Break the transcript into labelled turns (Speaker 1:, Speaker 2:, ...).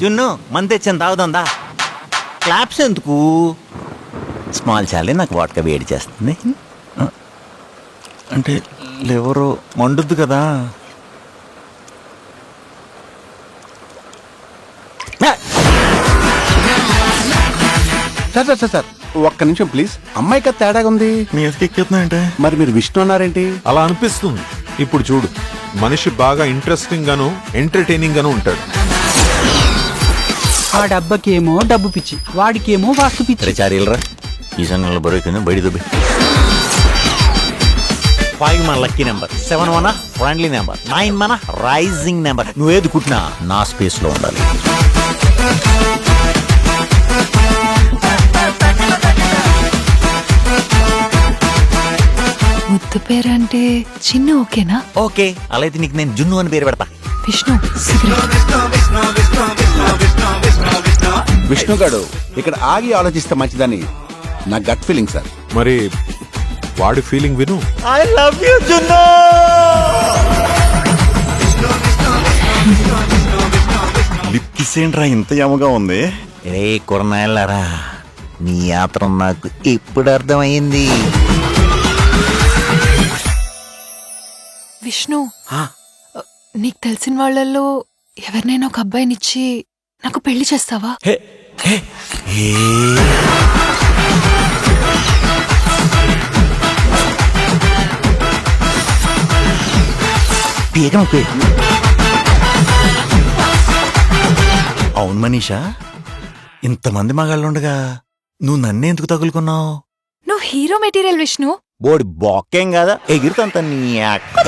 Speaker 1: జున్ను మంది తెచ్చాను తాగుదా. క్లాప్స్ ఎందుకు? స్మాల్ చాలే, నాకు వాటక వేడి చేస్తుంది. అంటే ఎవరో మండుద్దు కదా.
Speaker 2: సార్ ఒక్క నిమిషం ప్లీజ్. అమ్మాయికి తేడాగా ఉంది.
Speaker 1: మీదకి ఎక్కేస్తున్నాయంటే
Speaker 2: మరి మీరు విష్ణు అన్నారేంటి?
Speaker 3: అలా అనిపిస్తుంది. ఇప్పుడు చూడు, మనిషి బాగా ఇంట్రెస్టింగ్ గాను ఎంటర్టైనింగ్ గాను ఉంటాడు.
Speaker 4: వాడబ్బకేమో డబ్బు పిచ్చి, వాడికేమో వాస్తు పిచ్చి.
Speaker 1: చారీలరా ఈ సంఘంలో బరువు బయట దుబ్బి. 5 మన లక్కీ నెంబర్, 7 మన ఫ్రెండ్లీ నెంబర్, 9 మన రైజింగ్ నెంబర్. నువ్వేది కుట్టినా నా స్పేస్ లో ఉండాలి.
Speaker 5: ముద్దు పేరంటే చిన్న ఓకేనా?
Speaker 1: ఓకే, అలా అయితే నీకు నేను జున్ను అని పేరు పెడతా.
Speaker 5: విష్ణు సిగరెట్.
Speaker 2: విష్ణు గారు ఇక్కడ ఆగి ఆలోచిస్తే మంచిదని నా గట్ ఫీలింగ్ సార్.
Speaker 3: మరి వాడి ఫీలింగ్ విను.
Speaker 1: ఐ లవ్ యూ జున్ను. లిప్ కిస్ ఏంట్రా ఇంత యమగా ఉంది? రే కొరనాయలారా, నీ యాత్ర నాకు ఇప్పుడు అర్థమైంది.
Speaker 5: విష్ణు, నీకు తెలిసిన వాళ్ళల్లో ఎవరినైనా ఒక అబ్బాయినిచ్చి నాకు పెళ్లి చేస్తావా?
Speaker 1: అవును మనీషా, ఇంతమంది మగాళ్ళుండగా నువ్వు నన్నే ఎందుకు తగులుకున్నావు?
Speaker 5: నువ్వు హీరో మెటీరియల్ విష్ణు.
Speaker 1: బోడి బొక్కేం కదా, ఎగిరితంత నీ అక్క.